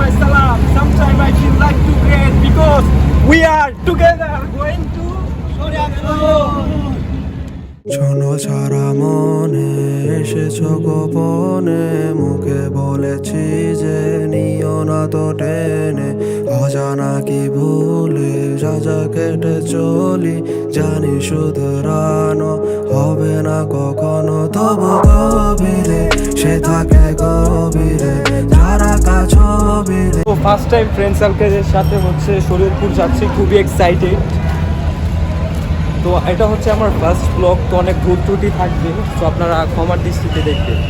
my salam. Sometimes I feel like to great because we are together going to শোনো সারা মনে এসেছো গোপনে মুখে বলেছি যে নিও না তো টেনে অজানা কি ভুলে সাজা কেটে চলি জানি শুধরানো হবে না কখনো তবু গভীরে সে থাকে গভীরে যারা কাছবিরে। তো ফার্স্ট টাইম ফ্রেন্ড সার্কেলের সাথে হচ্ছে শরীরপুর যাচ্ছি, খুবই এক্সাইটেড। তো এটা হচ্ছে আমার ফার্স্ট ব্লগ, তো অনেক ভুল ত্রুটি থাকবে, তো আপনারা ক্ষমার দৃষ্টিতে দেখবেন।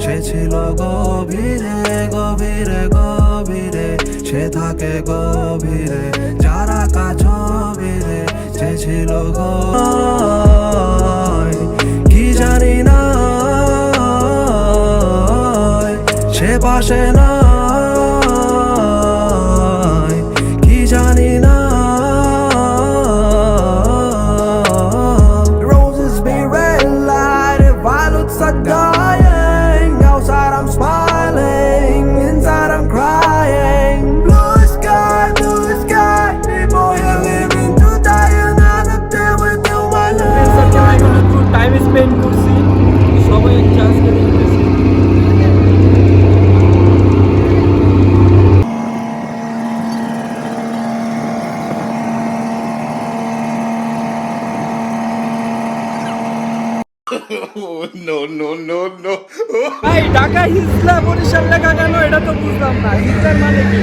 সে ছিল গভীরে গভীরে গভীরে সে থাকে গভীরে যারা কাছবিরে সে ছিল কি জানি না সে পাশে না কি জানি না। Roses be red light, violets are dying. Outside I'm smiling, inside I'm crying. Blue sky, people here living to die another day within my life. Time spend করছি, সবাই একটা আজকে দেখতেছি। No. ভাই ঢাকা হিজলা বরিশাল লেখা কেন এটা তো বুঝলাম না, হিজলার মানে কি?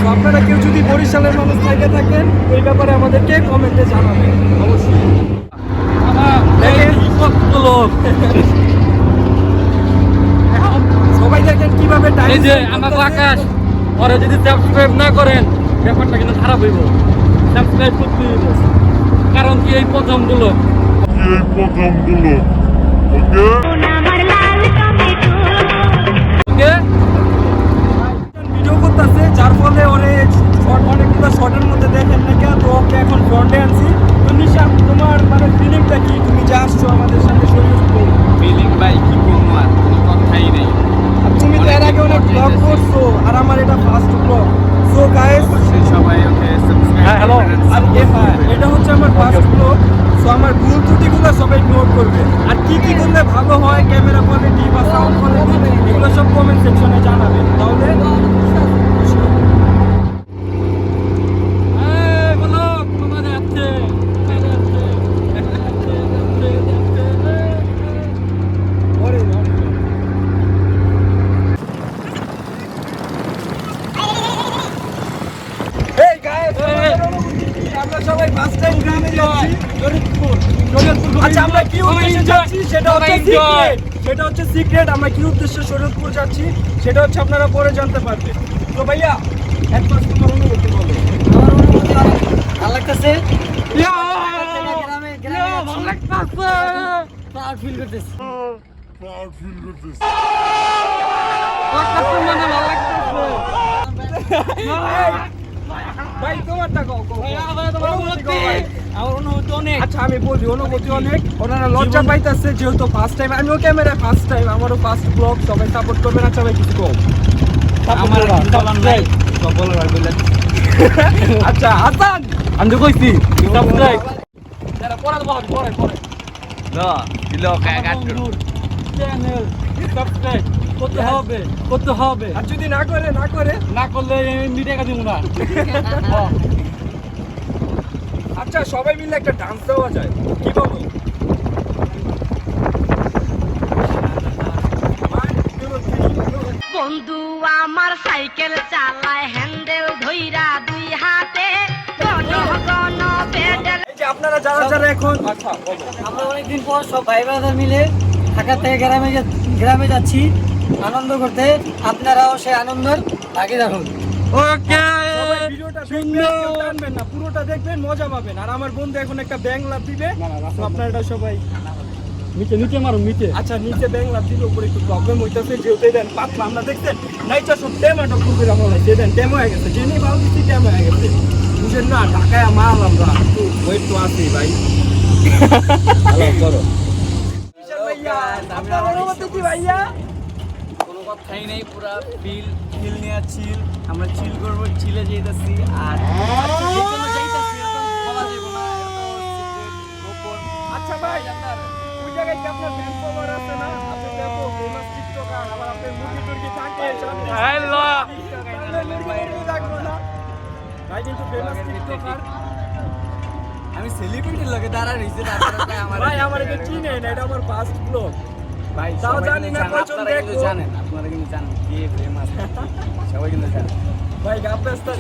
তো আপনারা কেউ যদি বরিশালের মানুষ থেকে থাকেন এই ব্যাপারে আমাদেরকে কমেন্টে জানাবেন অবশ্যই। দেখেন সবাই দেখেন কিভাবে টাইম, এই যে আমার আকাশ ওরা যদি সাবস্ক্রাইব না করেন ব্যাপারটা কিন্তু খারাপ হইব। সাবস্ক্রাইব করতে হইব, কারণ কি এই প্রথম গুলো ওকে ভিডিও করতেছে, যার ফলে অনেকগুলো শর্টের মধ্যে দেখেন না কেন। তো ওকে এখন ফ্রন্টে আনছি। তো নিশা, তোমার মানে ফিলিংটা কি? তুমি যে আসছো আমাদের সাথে শরীরপুর, ফিলিং ভাই কি বলবো আর কোনো কথাই নেই। আর তুমি তো এর আগে অনেক ব্লগ করছো, আর আমার এটা ফার্স্ট ব্লগ। সো গাইস সবাই ওকে সাবস্ক্রাইব হ্যালো, আর এটা হচ্ছে আমার ফার্স্ট ব্লগ। সো আমার ভুল ত্রুটিগুলো সবাই নোট করবে, আর কি কি করলে ভালো হয়, ক্যামেরা কোয়ালিটি বা সাউন্ড কোয়ালিটি, এগুলো সব কমেন্ট সেকশনে জানাবেন। তাহলে এই বলো তোমার আছে এই গাইস, আমরা সবাই ফার্স্ট টাইম গ্রামে যাচ্ছি, শরীরপুর। আচ্ছা, আমরা কি উদ্দেশ্যে যাচ্ছি সেটা হচ্ছে সিক্রেট, আমরা কি উদ্দেশ্যে শরীরপুর যাচ্ছি সেটা হচ্ছে আপনারা পরে জানতে পারবেন। তো ভাইয়া একবার তোমার অনুভূতি বলো। আমার অনুভূতি অনেক ভালো লাগতেছে, ভালো লাগতেছে, প্রাউড ফিল করতেছি। মানে ভালো লাগতেছে। ভাই তোমারটা কও। তোমার অনুভূতি? আমার অনুভূতি অনেক। আচ্ছা আমি বলি, অনুভূতি অনেক। ওনারা লজ্জা পাইতেছে যেহেতু ফার্স্ট টাইম, আমিও ক্যামেরায় ফার্স্ট টাইম, আমারও ফার্স্ট ব্লগ। সবাই সাপোর্ট করবেন। আচ্ছা ভাই কিছু কম আমার নাই সব বলার আর বলে। আচ্ছা হাসান, আমি তো কইছি সাবস্ক্রাইব যারা পড়া পড়ে না দিলো কাট করুন চ্যানেল সাবস্ক্রাইব করতে হবে আর যদি না করে না করলে এমনি টাকা দিব না। আচ্ছা সবাই মিলে একটা ডান্স দেওয়া যায়, কি বলো? বন্ধু আমার সাইকেল চালায় হ্যান্ডেল ধইরা দুই হাতে ঘন ঘন পেডাল। এই যে আপনারা যারা এখন, আচ্ছা বলো। আমরা অনেকদিন পর সব ভাই ব্রাদার মিলে ঢাকা থেকে গ্রামে যাচ্ছি আনন্দ করতে। আপনারাও সেই আনন্দের ভাগে থাকুন। ওকে সবাই ভিডিওটা দেখবেন, টানবেন না, পুরোটা দেখবেন, মজা পাবেন। আর আমার বন্ধু এখন একটা ব্যাং লাভ দিবে, তো আপনারা এটা সবাই নিচে মারো নিচে। আচ্ছা নিচে ব্যাং লাভ দিলে উপরে একটু প্রবলেম হইতেছে, যেহেতু দেন পাতলা। আমরা দেখছেন নাইচা সব টেমাটো খুবই আমরা যে দেন টেম হয়ে গেছে, জেনি বাল দিচ্ছি টেম হয়ে গেছে, বুঝেন না? ঢাকায় মাল আমরা একটু ওয়েট তো আছি ভাই। হ্যালো করো ভাইয়া, আপনার অনুমতি কি ভাইয়া? কথাই নেই, পুরা ফিল নিয়ে চিল, আমরা চিল করবো, চিলে যেতেছি। আর আচ্ছা ভাই, ওই জায়গায় কি আপনার ফ্যান ফলোয়ার আছে না? আপনি দেখো ফেমাস টিকটকার, আবার আপনার মুরগি টুরগি থাকে হ্যালো লাগলো না ভাই, কিন্তু ফেমাস টিকটকার। আমি সেলিব্রিটির লগে দাঁড়া রইছি, তারপরে আমার ভাই আমার এটা চিনে না, এটা আমার ফার্স্ট ব্লগ ভাই। তাও জানি না কয়জন দেখো, জানেন আপনারা কিন্তু জানেন কে ফেমাস, সবাই কিন্তু জানেন ভাই। গাবদাস্তা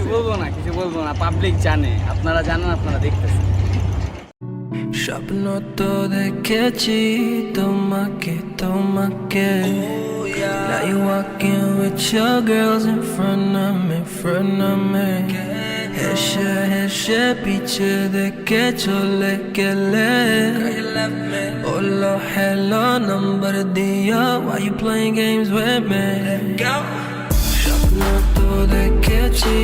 কিছু বলবো না, পাবলিক জানে, আপনারা জানেন, আপনারা দেখতেছেন। স্বপ্ন তো দেখেছি তোমাকে তোমাকে Now you walking with your girls in front of me হেসে পিছে দেখে চলে গেলে বললো hello number দিও Why you playing games with me স্বপ্ন তো দেখেছি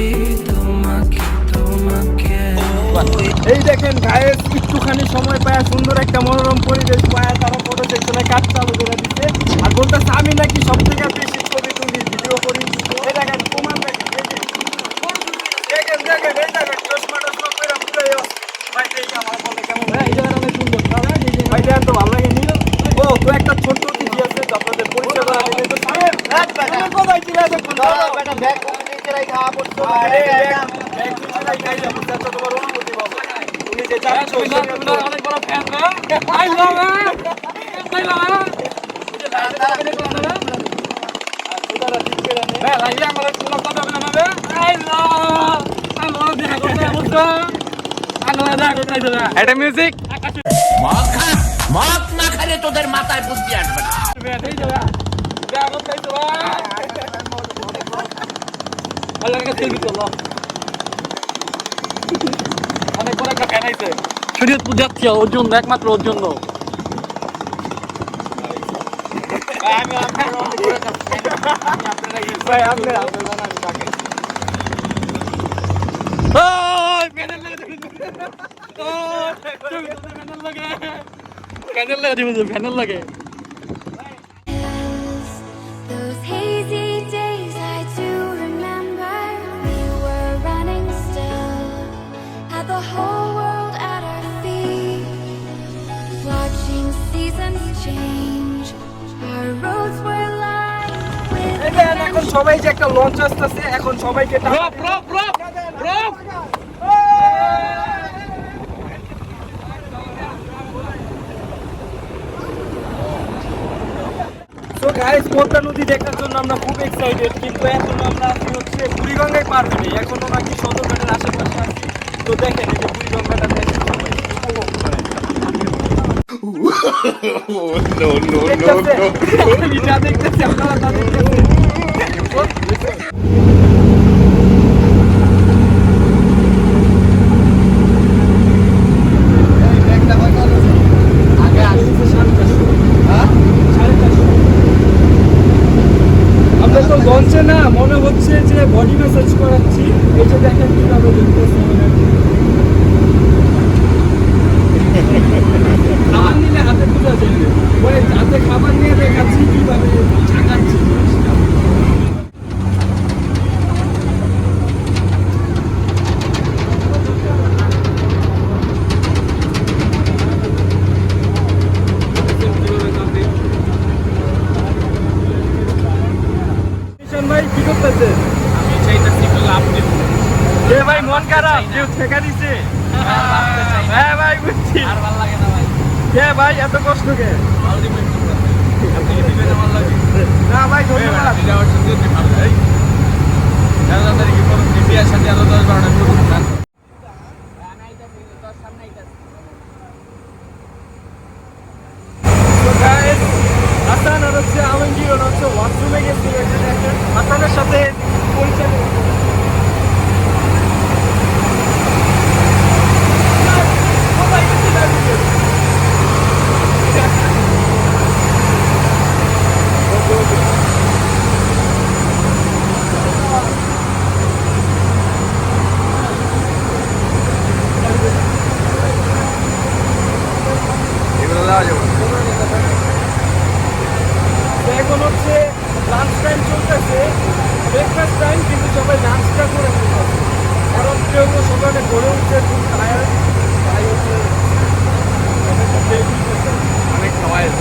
তোমাকে তোমাকে এই দেখেন গায়েস, একটুখানি সময় পায়, সুন্দর একটা মনোরম পরিবেশ পায়, তারা ফটো সেকশনে কাজ চালু করে দিচ্ছে। আর বলতেছে আমি নাকি সব থেকে বেশি ছবি তুলি, ভিডিও করি। এই দেখেন প্রমাণ দেখেন, দেখেন দেখেন, এই দেখেন চশমা টশমা করে পুরাই ভাই। দেখি আমার বলে কেমন ভাই, এটা অনেক সুন্দর ভাই, দেখেন তো ভালো লাগে নি। ও তো একটা ছোট্ট টিভি আছে, আপনাদের পরিচয় করা দিলে তো সাহেব কোথায় কি আছে কোন বেটা ব্যাগ নিচে রাখা খাওয়া পড়তো। আরে ব্যাগ নিচে রাখা খাই যাবো, তো তোমার অনুমতি বাবা। তুমি যে যাচ্ছো অনেক বড় ফ্যান না, I love it, I love ইট। ভাই লাইভ আমাদের কোনো কথা বলে না বে, আই লাভ দেখা করতে বুঝছো, দেখা করতে না এটা মিউজিক মদ না খেলে তোদের মাথায় বুদ্ধি আসবে না। দেখা করতে অনেক বড় একটা ফ্যান আইছে, শরীয়তপুর যাচ্ছি ওর জন্য, একমাত্র ওর জন্য। ভাই আপনি ফ্যানের লাগে Those hazy days I do remember. We were running still, had the whole world at our feet, watching seasons change. Our roads were lined with দেখেন এখন সবাই যে একটা লঞ্চ আসতেছে, এখন সবাইকে তো গাইস, পদ্মা নদী দেখার জন্য আমরা খুব এক্সাইটেড, কিন্তু এখন আমরা আছি হচ্ছে বুড়িগঙ্গায় পার হইনি, এখনো নাকি সদরঘাটের আশেপাশে আছি। তো দেখেন এই যে বুড়িগঙ্গাটা দেখেন সবাই উপভোগ করেন। আমি যা দেখতেছি আপনারা তা দেখতেছেন। আমরা তো লঞ্চে না, মনে হচ্ছে যে বডি ম্যাসাজ করাচ্ছি। এই যে দেখেন কিভাবে দেখতেছি, খাবার নিলে হাতে বোঝা যাবে, ওই হাতে খাবার নিয়ে দেখাচ্ছি কিভাবে ঝাঁকাচ্ছি। ভাই কি করতেছে? আমি চাইতেছি লাভ দেব। এ ভাই মন খারাপ, কেউ ঠেকা দিছে। হ্যাঁ ভাই বুঝছি, আর ভালো লাগে না ভাই। কে ভাই এত কষ্ট কে? আপনি কি দিবেন ভালো লাগে? না ভাই ধন্যবাদ। এটা হচ্ছে যদি ভালো হয়। দাদা তারিখে পর বিয়ার সাথে আরো 10-12টা প্রোগ্রাম না। তো গাইস, হাসান আর হচ্ছে আলমগীর ওরা হচ্ছে ওয়াশরুমে গেছিল, হাসানের সাথে পরিচয়। কোথায় গেছিলেন? অনেক গড়ে উঠছে, খুব টায়ার্ড, তাই হচ্ছে অনেক নয়েজ,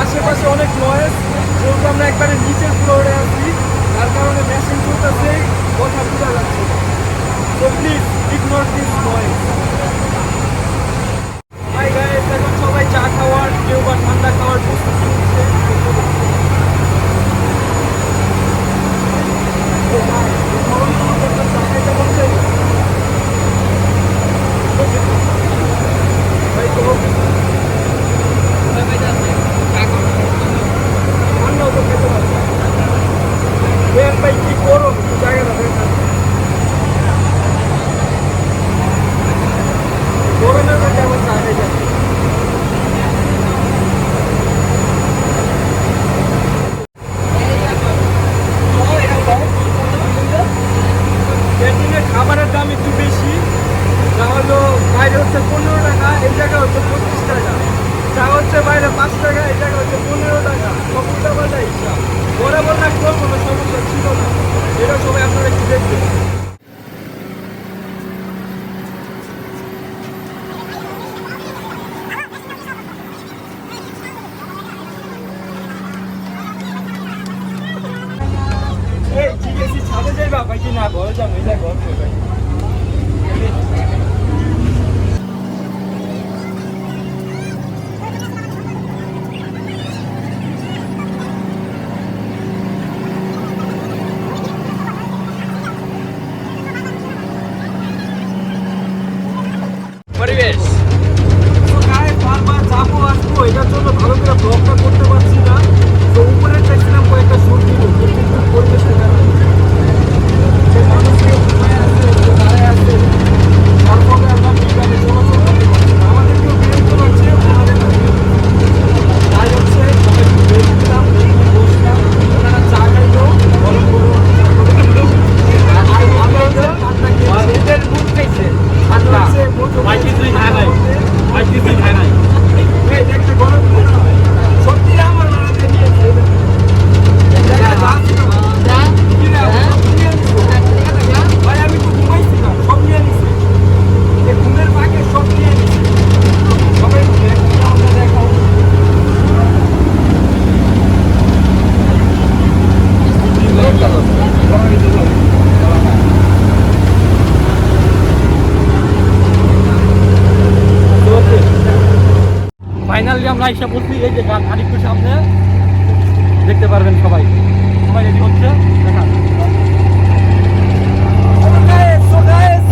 আশেপাশে অনেক নয়েজ, যেহেতু আমরা একবারে নিচের ফ্লোরে আছি, তার কারণে মেশিন চলতেছে, কথা বোঝা যাচ্ছে না। So please ignore this noise. Hi guys, এখন সবাই চা খাওয়ার, কেউ বা ঠান্ডা খাওয়ার প্রস্তুতি নিচ্ছে। ঠান্ডাও তো খেতে পারবে। ভাই কি করো জায়গাটা দেখেন, গরমের মধ্যে আমার চা হয়ে যাচ্ছে। ক্যান্টিনের খাবারের দাম একটু বেশি, যা হলো বাইরে হচ্ছে 15 টাকা, এই জায়গায় হচ্ছে 25 টাকা, যা হচ্ছে বাইরে 5 টাকা, এই জায়গায় হচ্ছে 15 টাকা, সব উল্টাপাল্টা হিসাব। বরাবর না কোনো সমস্যা ছিল না, এটা সবাই আপনারা একটু দেখবেন। এই জিজ্ঞেসি ছাদে যাইবা ভাই কি না, ঘরে যাবো, এই ঘর ভাই। পরিবেশ তো গায়ে বারবার যাবো আসবো, এটার জন্য ভালো করে ব্লগটা করতে পারছি না। তো উপরে চাইছিলাম কয়েকটা শুট দিব, কিন্তু পরিবেশটা খারাপ। যে মানুষগুলো ঘুমায় আছে, যে দাঁড়ায় আছে, তারপরে আমরা বিকালে চলাচল করতে পারছি না। আমাদেরকেও বিরক্ত করছে, ওনাদেরকেও বিরক্ত করছে। তাই হচ্ছে আমরা একটু ব্রেক দিলাম, ব্রেকে বসলাম, ওনারা চা খাইলো, গরম গরম চা খাইলো। আর আমরা হচ্ছে ঠান্ডা খেয়েছি, ঠান্ডা ভাই কিছুই খায় নাই, ভাই কিছুই খায় নাই। এই দেখতে গরম মনে হয়। সত্যি আমার মাথায় নিয়েছে। কি রে, সব নিয়ে নিছো? ভাই আমি তো ঘুমাইছিলাম, সব নিয়ে নিছে। এই ঘুমের ফাঁকে সব নিয়ে নিছে। সবাই দেখো, আমরা দেখাও। ফাইনালি আমরা এসে বলছি এই যে খানিকটু সামনে, দেখতে পারবেন সবাই, সবাই রেডি হচ্ছে দেখান।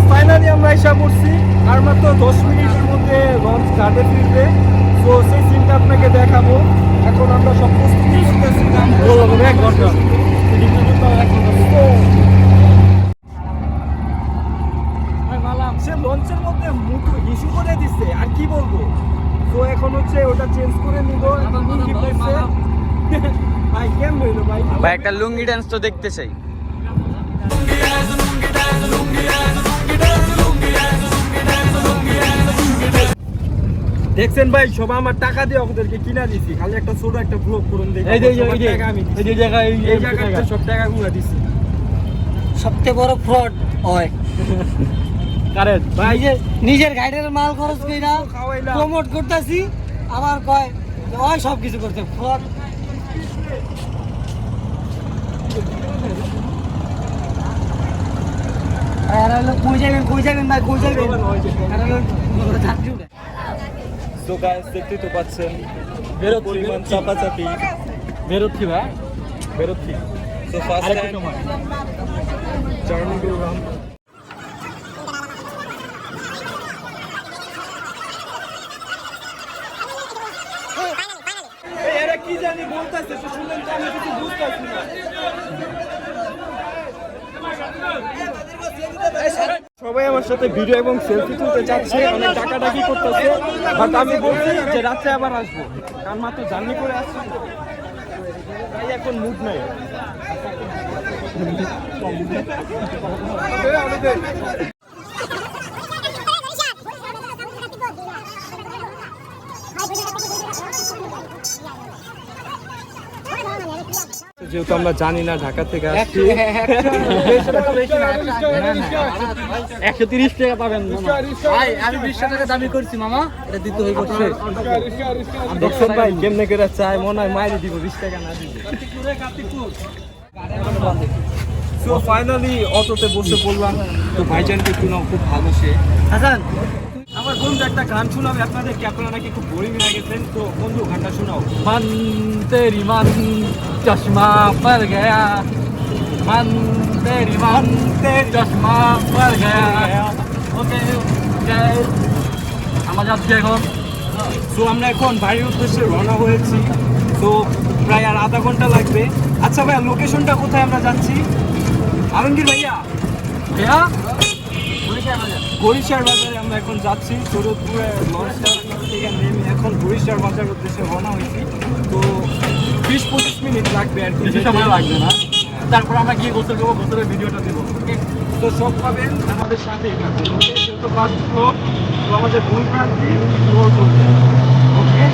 ফাইনালি আমরা এসে পড়ছি, আর মাত্র 10 মিনিটের মধ্যে লঞ্চ ঘাটে ফিরবে। তো সেই সিনটা আপনাকে দেখাবো। এখন আমরা সব প্রস্তুতি করতেছি। এক ঘন্টা সে লঞ্চের মধ্যে মুখ হিসু করে দিচ্ছে, আর কি বলবো। তো এখন হচ্ছে ওটা চেঞ্জ করে নিব। ভাই কেমন হইলো ভাই? ভাই একটা লুঙ্গি ডান্স তো দেখতে চাই। দেখছেন ভাই, সবাই আমার টাকা দিয়ে ওদেরকে কিনা দিছি, খালি একটা ছোট একটা ব্লগ করুন দেখি। এই যে সবার টাকা আমি দিছি। এই যে জায়গায় এই জায়গাটা সব টাকা গুলা দিছি। সবচেয়ে বড় ফ্রড হয় কারেন্ট ভাই নিজের গাইডের মাল খরচ কইরা খাওয়াইলাম। প্রমোট করতেছি, আবার কয় যে ওই সব কিছু করতে ফ্রড। আর হলো কই যাবেন ভাই, কই যাবেন? আর হলো যাত্রী উঠে। তো গাইস দেখতেই তো পাচ্ছেন বেরোচ্ছি, পরিমাণ বেরোচ্ছি। চাপাচাপি বেরোচ্ছি ভাই, বেরোচ্ছি। তো ফার্স্ট আরেকটু টাইম সময়। জার্নি করলাম। এই এরা কি জানি বলতেছে, তো শুনলেন তো আমি কিছু বুঝতেছি না। সবাই আমার সাথে ভিডিও এবং সেলফি তুলতে চাচ্ছে, অনেক টাকাটাকি করতেছে, বাট আমি বলছি যে রাত্রে আবার আসবো, কারণ মাত্র জার্নি করে আসছি তো, তাই এখন মুড নাই। যেহেতু আমরা জানি না ঢাকা থেকে আসছি। 130 টাকা পাবেন ভাই, আমি 20 টাকা দাবি করছি মামা, এটা দিতে হয়ে গেছে। দেখছেন ভাই কেমনে করে চায়, মনে হয় মাইরে দিব 20 টাকা না দিবে। সো ফাইনালি অটোতে বসে পড়লাম। তো ভাইজানকে শুনাও, খুব ভালো সে। হাসান, আমার বন্ধু একটা গান শোনাবে আপনাদেরকে, আপনারা নাকি খুব বোরিং হয়ে গেছেন। তো বন্ধু গানটা শোনাও। मन तेरी मन चश्मा पर गया, मन तेरी मन तेरी चश्मा पर गया। ওকে আমরা যাচ্ছি এখন। তো আমরা এখন বাড়ির উদ্দেশ্যে রওনা হয়েছি। তো প্রায় আর আধা ঘন্টা লাগবে। আচ্ছা ভাইয়া, লোকেশনটা কোথায় আমরা যাচ্ছি? আলমগীর ভাইয়া, ভাইয়া বরিশাল বাজারে আমরা এখন যাচ্ছি। শরৎপুরে লঞ্চটা থেকে নেমে এখন বরিশাল বাজার উদ্দেশ্যে রওনা হয়েছি। তো 20-25 মিনিট লাগবে আর কি। বেশি সময় লাগবে না, তারপর আমরা গিয়ে গোসল করবো, গোসলের ভিডিওটা দেবো। তো সব পাবেন আমাদের সাথেই থাকবেন। ওকে, যেহেতু ফার্স্ট ফ্লোর, তো আমাদের ভুল প্রান্তি ফ্লোর করবে। ওকে,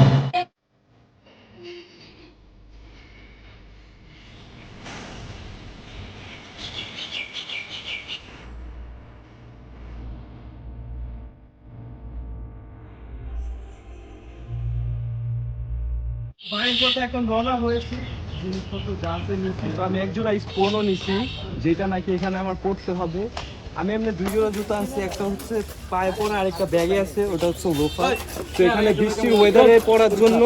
বাড়ির পথে এখন রওনা হয়েছি। জিনিসপত্র জানতে নিচ্ছি। তো আমি একজোড়া স্পোনও নিছি, যেটা নাকি এখানে আমার পড়তে হবে। আমি এমনি 2 জোড়া জুতো আনছি, একটা হচ্ছে পায়ে পরা আর একটা ব্যাগে আছে, ওটা হচ্ছে লোফার। তো এখানে বৃষ্টির ওয়েদারে পরার জন্য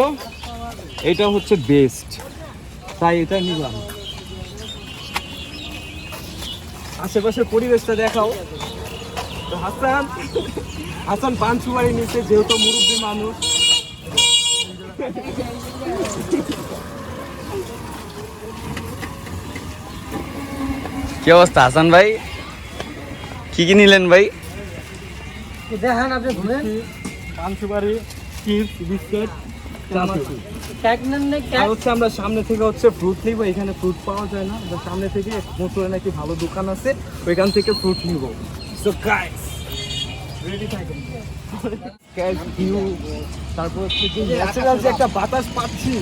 এটা হচ্ছে বেস্ট, তাই এটা নিলাম। আশেপাশের পরিবেশটা দেখাও। তো হাসান পান সুপারি নিচ্ছে, যেহেতু মুরব্বী মানুষ। কি অবস্থা হাসান ভাই, কি কি নিলেন ভাই? দেখান আপনি ঘুরেন। পান সুপারি, চিপস, বিস্কুট, চানাচুর। কেক নেন না, আর কেক। হচ্ছে আমরা সামনে থেকে হচ্ছে ফ্রুট নিব। এখানে ফ্রুট পাওয়া যায় না, আমরা সামনে থেকে মোটরে নাকি ভালো দোকান আছে, ওইখান থেকে ফ্রুট নিব। সো গাইস, রেডি থাকেন। গাইস ভিউ, তারপর হচ্ছে যে ন্যাচারাল যে একটা বাতাস পাচ্ছি,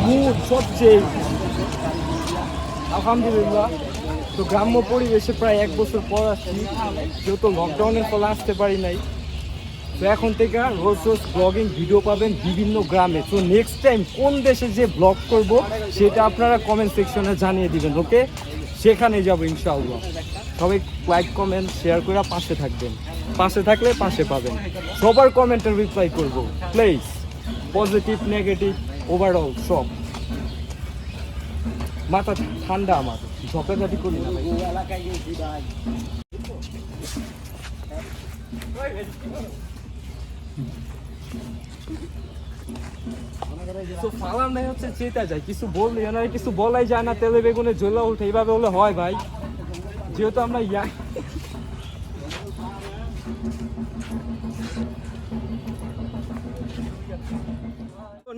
মুড সবচেয়ে আলহামদুলিল্লাহ। তো গ্রাম্য পরিবেশে প্রায় 1 বছর পর আসছি, যেহেতু লকডাউনের ফলে আসতে পারি নাই। তো এখন থেকে রোজ রোজ ব্লগিং ভিডিও পাবেন বিভিন্ন গ্রামে। তো নেক্সট টাইম কোন দেশে যে ব্লগ করব সেটা আপনারা কমেন্ট সেকশনে জানিয়ে দিবেন। ওকে, সেখানে যাব ইনশাআল্লাহ। সবাই লাইক কমেন্ট শেয়ার করে পাশে থাকবেন, পাশে থাকলে পাশে পাবেন। সবার কমেন্টের রিপ্লাই করব প্লিজ, পজিটিভ নেগেটিভ ওভারঅল সব। মাথা ঠান্ডা আমার, ঝগড়াঝাটি করি না ভাই। তো ফালান ভাই হচ্ছে চেতা যায়, কিছু বললে এনারে কিছু বলাই যায় না, তেলে বেগুনে জ্বলা উঠে, এইভাবে হলে হয় ভাই। যেহেতু আমরা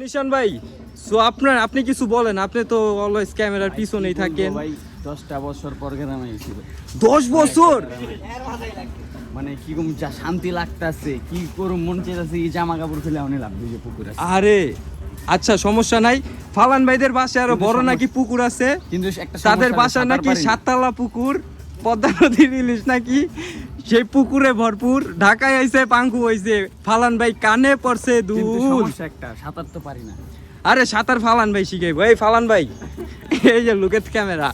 নিশান ভাই, সো আপনি কিছু বলেন। আপনি তো অলওয়েজ ক্যামেরার পিছনেই থাকেন। ভাই 10টা বছর পর গ্রামে এসেছিল। 10 বছর মানে কি কম যা শান্তি লাগতাছে, কি করুম মন চাইতাছে, এই জামা কাপড় ফেলে অনেক লাভ দিয়ে পুকুর আছে। আরে আচ্ছা, সমস্যা নাই। ফালান ভাইদের বাসায় আরো বড় নাকি পুকুর আছে, কিন্তু একটা তাদের বাসা নাকি 7তলা পুকুর, পদ্মা নদীর ইলিশ নাকি সেই পুকুরে ভরপুর। ঢাকায় আইছে পাঙ্কু হইছে, ফালান ভাই কানে পড়ছে দুধ। সমস্যা একটা, সাঁতার তো পারি না। আরে সাঁতার ফালান ভাই শিখাইবো। এই ফালান ভাই, এই যে লুকেট ক্যামেরা।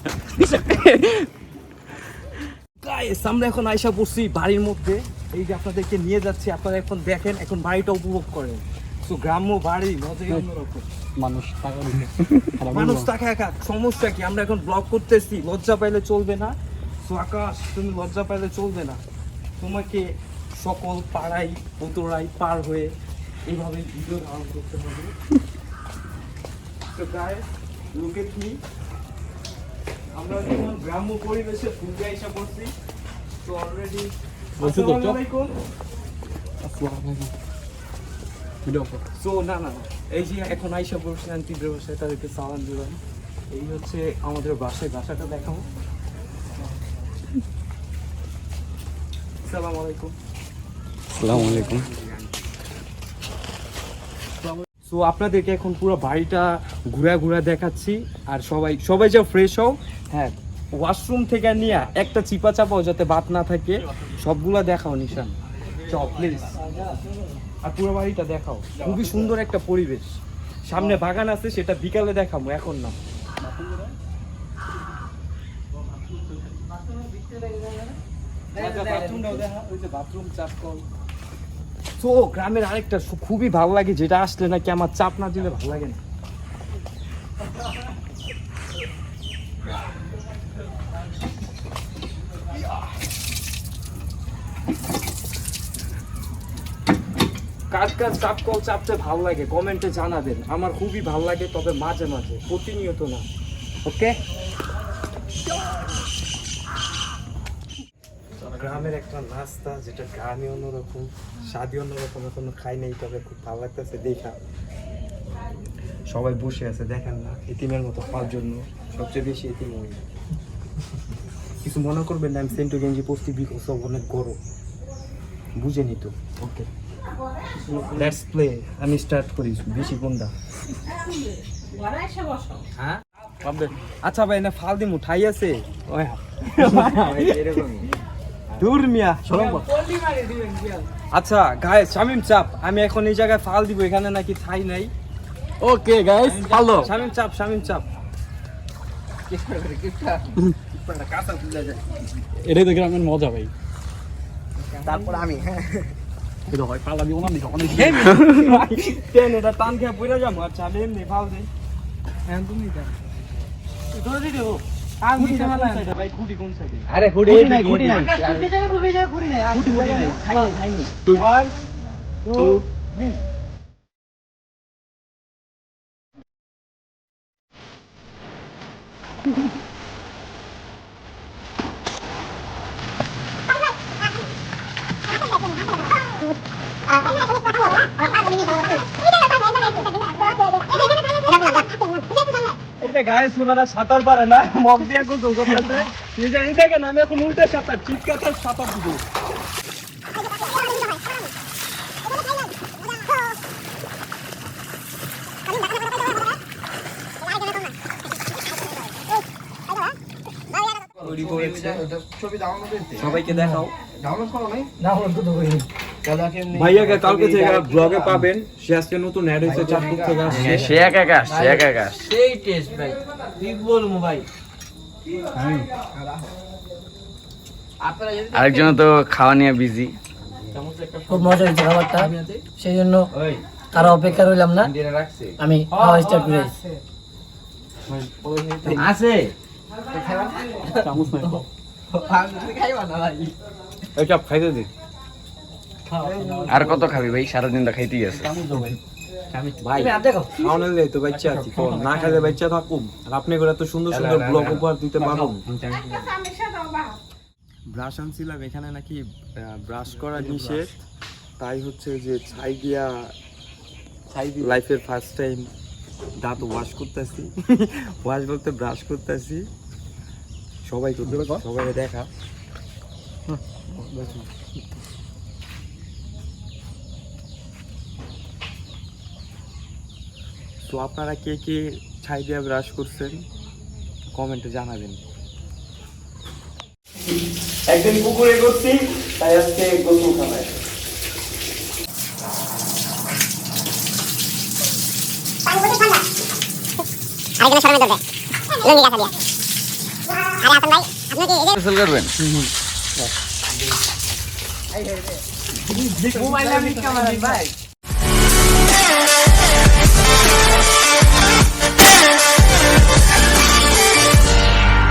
গাইস, আমরা এখন আইসা পড়ছি বাড়ির মধ্যে। এই যে আপনাদেরকে নিয়ে যাচ্ছি, আপনারা এখন দেখেন, এখন বাড়িটা উপভোগ করেন। তো গ্রাম্য বাড়ি মজাই অন্যরকম। মানুষ টাকা একা, সমস্যা কি? আমরা এখন ব্লগ করতেছি, লজ্জা পাইলে চলবে না। তো আকাশ, তুমি লজ্জা পাইলে চলবে না। তোমাকে সকল পাড়াই উতরাই পার হয়ে এইভাবে ভিডিও ধারণ করতে হবে। তো গাইস, লুক এট মি। আমরা যখন গ্রাম্য পরিবেশে ঘুরতে এসে পড়ছি। তো অলরেডি আসসালামু আলাইকুম। সো না, এই যে এখন আইসা পড়ছি আন্টিদের বাসায়, তাদেরকে সালাম দিলাম। এই হচ্ছে আমাদের বাসাটা দেখাবো। আসসালামু আলাইকুম। আসসালামু আলাইকুম। সো তো আপনাদেরকে এখন পুরো বাড়িটা ঘুরা দেখাচ্ছি। আর সবাই যা ফ্রেশ হও। হ্যাঁ, ওয়াশরুম থেকে নিয়ে একটা চিপা চাপাও যাতে বাদ না থাকে, সবগুলা দেখাও নিশান। চল প্লিজ। আর পুরো বাড়িটা দেখাও, খুবই সুন্দর একটা পরিবেশ। সামনে বাগান আছে, সেটা বিকালে দেখাবো, এখন না। তো গ্রামের আরেকটা খুবই ভালো লাগে, যেটা আসলে নাকি আমার চাপ না দিলে ভালো লাগে না। কার চাপ কল চাপতে ভালো লাগে কমেন্টে জানাবেন। আমার খুবই ভালো লাগে, তবে মাঝে মাঝে, প্রতিনিয়ত না। ওকে, গ্রামের একটা নাস্তা, যেটা গ্রামে অন্যরকম, স্বাদই অন্যরকম, এখনো খাই নাই, তবে খুব ভালো লাগতেছে দেখা। সবাই বসে আছে, দেখেন না, এতিমের মতো খাওয়ার জন্য। সবচেয়ে বেশি এতিম হই। কিছু মনে করবেন না, আমি সেন্টু গেঞ্জি পরছি বিকজ অনেক গরম, বুঝেনি তো। ওকে, লেটস প্লে। আমি স্টার্ট করি, বেশি কোনটা? হ্যাঁ, আচ্ছা ভাই, না ফাল দিমু, ঠাই আছে এরকমই। দূর মিয়া, আচ্ছা গাইস, শামিম চাপ, আমি এখন এই জায়গায় ফাল দিব, এখানে নাকি ঠাই নাই। ওকে গাইস, ভালো। শামিম চাপ। এটাই তো গ্রামের মজা ভাই। তারপর আমি এটা হয় পালা দিব না নি কখনো কেন এটা টান খেয়ে পড়ে যাবো। আচ্ছা আমি এমনি ফাল দিই। হ্যাঁ তুমি দেখ, ধরে দিতে ও আর নিচে না সাইডে ভাই, খুঁটি কোন সাইডে? আরে খুঁটি নাই। খুঁটি নাই খাইনি। 1 2 গাইস, ওনারা সাঁতার পারে না, মগ দিয়ে গোসল করতেছে। এই দেখেন, আমি এখন উল্টে সাঁতার, চিৎকার সাঁতার দিব। সবাইকে দেখাও। ভাইয়াকে কালকে থেকে ব্লগে পাবেন, সে আজকে নতুন অ্যাড হয়েছে, চাঁদপুর থেকে আসছে। সে একা সেই টেস্ট ভাই, ঠিক বলবো ভাই। আরেকজন তো খাওয়া নিয়ে বিজি। খুব মজা হয়েছে খাবারটা, সেই জন্য কারো অপেক্ষা রইলাম না, আমি খাওয়া স্টার্ট করে আছে চামচ নাই তো। এই চাপ খাইতে দি। আর কত খাবি ভাই, সারাদিন তো খাইতেই আছে। ভাই দেখো খাওয়ানোর তো বাচ্চা আছি, না খাইলে বাচ্চা থাকুম। আর আপনি করে তো সুন্দর সুন্দর ব্লগ উপহার দিতে পারুন। ব্রাশ আনছিলাম, এখানে নাকি ব্রাশ করা নিষেধ, তাই হচ্ছে যে ছাই দিয়া লাইফের ফার্স্ট টাইম দাঁত ওয়াশ করতেছি। ওয়াশ বলতে ব্রাশ করতেছি। সবাই দেখা। তো আপনারা কে কে ছাই দিয়ে ব্রাশ করছেন কমেন্টে জানাবেন। একদিন পুকুরে করছি, তাই আজকে গোসল খানায়। গোসল করবেন? ভাই